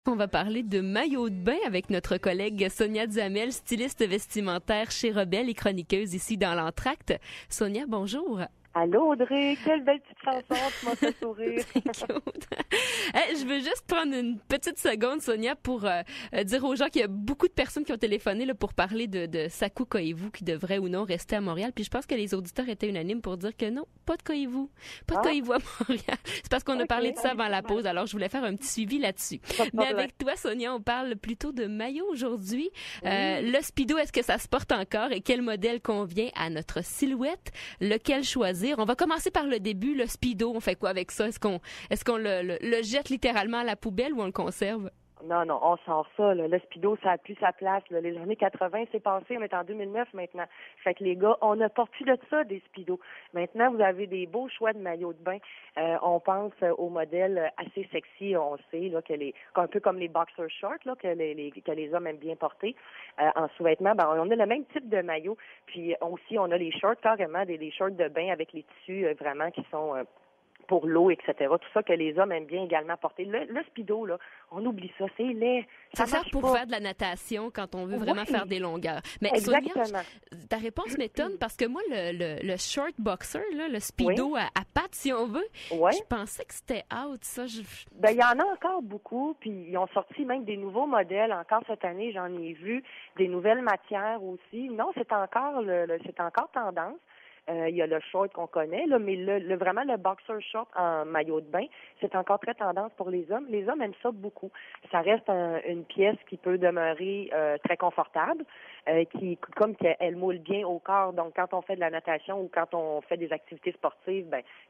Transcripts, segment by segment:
On va parler de maillot de bain avec notre collègue Sonia Duhamel, styliste vestimentaire chez Rebelle et chroniqueuse ici dans l'Entracte. Sonia, bonjour. Allô Audrey, quelle belle petite chanson, tu m'as fait sourire. Je veux juste prendre une petite seconde, Sonia, pour dire aux gens qu'il y a beaucoup de personnes qui ont téléphoné là, pour parler de Sakou Koivu qui devrait ou non rester à Montréal. Puis je pense que les auditeurs étaient unanimes pour dire que non, pas de Koivu. Pas de Koivu à Montréal. C'est parce qu'on a parlé de ça avant la pause, alors je voulais faire un petit suivi là-dessus. Mais avec toi, Sonia, on parle plutôt de maillot aujourd'hui. Le Speedo, est-ce que ça se porte encore et quel modèle convient à notre silhouette? Lequel choisir? On va commencer par le début, le Speedo. On fait quoi avec ça? Est-ce qu'on le jette littéralement à la poubelle ou on le conserve? Non, on sort ça, là. Le Speedo, ça a plus sa place, là. Les années 80, c'est passé, on est en 2009 maintenant. Fait que les gars, on n'a pas plus de ça, des Speedos. Maintenant, vous avez des beaux choix de maillots de bain. On pense aux modèles assez sexy, on sait, là, un peu comme les boxer shorts, là, que les hommes aiment bien porter. En sous-vêtements, on a le même type de maillot. Puis aussi, on a les shorts, carrément, des shorts de bain avec les tissus vraiment qui sont pour l'eau, etc. Tout ça que les hommes aiment bien également porter. Le Speedo, là, on oublie ça, c'est laid. Ça sert pour faire de la natation quand on veut vraiment faire des longueurs. Mais exactement. Sonia, ta réponse m'étonne parce que moi, le short boxer, là, le Speedo à pattes, si on veut, je pensais que c'était out, ça. Il y en a encore beaucoup, puis ils ont sorti même des nouveaux modèles. Encore cette année, j'en ai vu des nouvelles matières aussi. Non, c'est encore c'est encore tendance. Il y a le short qu'on connaît, là, mais vraiment le boxer short en maillot de bain, c'est encore très tendance pour les hommes. Les hommes aiment ça beaucoup. Ça reste une pièce qui peut demeurer très confortable, qu'elle moule bien au corps. Donc, quand on fait de la natation ou quand on fait des activités sportives,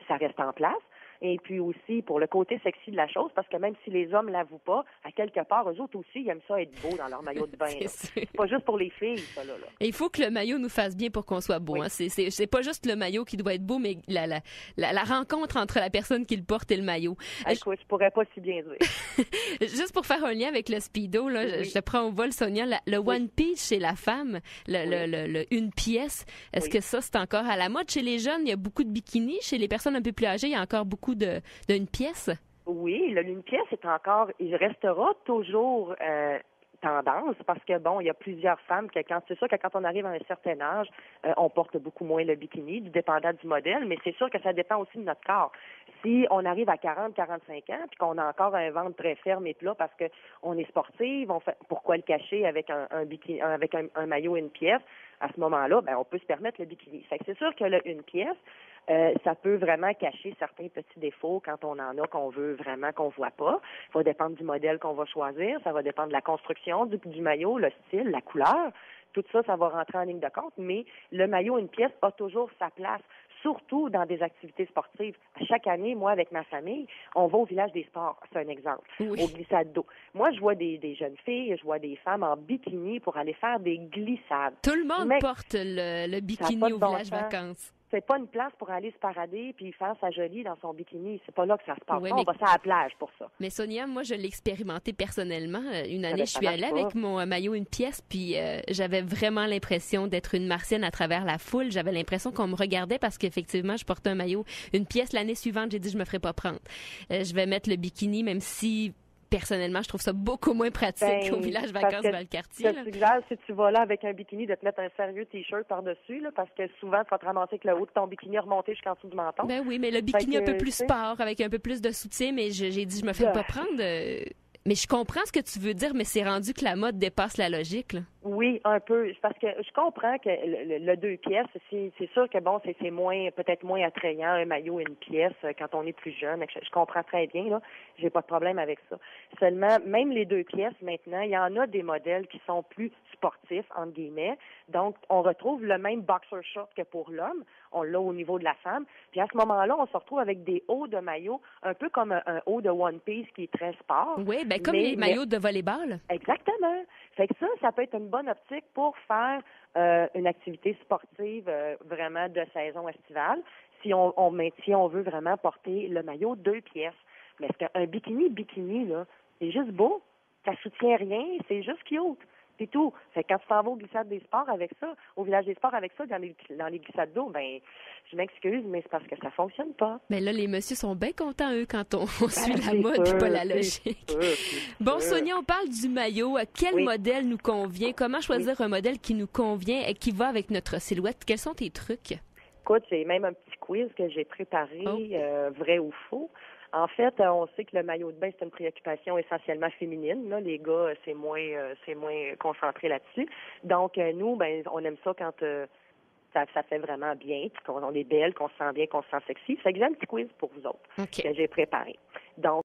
ça reste en place. Et puis aussi, pour le côté sexy de la chose, parce que même si les hommes l'avouent pas, à quelque part, eux autres aussi, ils aiment ça être beau dans leur maillot de bain. C'est pas juste pour les filles, ça, là. Et il faut que le maillot nous fasse bien pour qu'on soit beau. Hein. C'est pas juste le maillot qui doit être beau, mais la rencontre entre la personne qui le porte et le maillot. Écoute, je pourrais pas si bien dire. Juste pour faire un lien avec le Speedo, là, je te prends au vol, Sonia, le One Piece chez la femme, le une pièce, est-ce que ça, c'est encore à la mode? Chez les jeunes, il y a beaucoup de bikinis. Chez les personnes un peu plus âgées, il y a encore beaucoup d'une pièce. Oui, une pièce il restera toujours tendance parce que il y a plusieurs femmes c'est sûr que quand on arrive à un certain âge, on porte beaucoup moins le bikini, dépendant du modèle, mais c'est sûr que ça dépend aussi de notre corps. Si on arrive à 40, 45 ans, puis qu'on a encore un ventre très ferme et plat parce que on est sportive, pourquoi le cacher avec un bikini, avec un maillot et une pièce? À ce moment-là, on peut se permettre le bikini. Fait que c'est sûr que une pièce, ça peut vraiment cacher certains petits défauts quand on en a qu'on veut vraiment qu'on voit pas. Ça va dépendre du modèle qu'on va choisir, ça va dépendre de la construction du maillot, le style, la couleur. Tout ça, ça va rentrer en ligne de compte, mais le maillot, une pièce, a toujours sa place, surtout dans des activités sportives. Chaque année, moi, avec ma famille, on va au village des sports, c'est un exemple, au glissade d'eau. Moi, je vois des jeunes filles, je vois des femmes en bikini pour aller faire des glissades. Tout le monde porte le bikini au village vacances. C'est pas une place pour aller se parader puis faire sa jolie dans son bikini. C'est pas là que ça se passe. On va ça à la plage pour ça. Mais Sonia, moi, je l'ai expérimenté personnellement. Une année, je suis allée avec mon maillot, une pièce, puis j'avais vraiment l'impression d'être une martienne à travers la foule. J'avais l'impression qu'on me regardait parce qu'effectivement, je portais un maillot, une pièce. L'année suivante, j'ai dit, je me ferai pas prendre. Je vais mettre le bikini, même si personnellement, je trouve ça beaucoup moins pratique qu'au village vacances Valcartier. Je te suggère, si tu vas là avec un bikini, de te mettre un sérieux t-shirt par-dessus, là, parce que souvent, tu vas te ramasser avec le haut de ton bikini remonté jusqu'en dessous du menton. Ben oui, mais le bikini un peu plus sport, avec un peu plus de soutien, mais j'ai dit, je me fais pas prendre. Mais je comprends ce que tu veux dire, mais c'est rendu que la mode dépasse la logique, là. Oui, un peu. Parce que je comprends que le deux pièces, c'est sûr que c'est peut-être moins attrayant un maillot et une pièce quand on est plus jeune. Je comprends très bien, là. J'ai pas de problème avec ça. Seulement, même les deux pièces, maintenant, il y en a des modèles qui sont plus sportifs, entre guillemets. Donc, on retrouve le même boxer short que pour l'homme. On l'a au niveau de la femme. Puis à ce moment-là, on se retrouve avec des hauts de maillot, un peu comme un haut de One Piece qui est très sport. Oui, comme les maillots de volleyball. Exactement. Fait que ça peut être une bonne optique pour faire une activité sportive vraiment de saison estivale, si on veut vraiment porter le maillot deux pièces. Mais est-ce qu'un bikini, là, c'est juste beau, ça soutient rien, c'est juste cute. C'est tout. Fait que quand tu t'en vas au glissade des sports avec ça, au village des sports avec ça, dans les glissades d'eau, ben, je m'excuse, mais c'est parce que ça fonctionne pas. Mais là, les messieurs sont bien contents, eux, quand on suit la mode sûr, et pas la logique. C'est Bon, sûr. Sonia, on parle du maillot. Quel Oui. modèle nous convient? Comment choisir un modèle qui nous convient et qui va avec notre silhouette? Quels sont tes trucs? Écoute, j'ai même un petit quiz que j'ai préparé, Oh. vrai ou faux. En fait, on sait que le maillot de bain, c'est une préoccupation essentiellement féminine. Là. Les gars, c'est moins concentré là-dessus. Donc, nous, ben, on aime ça quand ça fait vraiment bien, puis qu'on est belle, qu'on se sent bien, qu'on se sent sexy. Fait que j'ai un petit quiz pour vous autres OK. que j'ai préparé. Donc,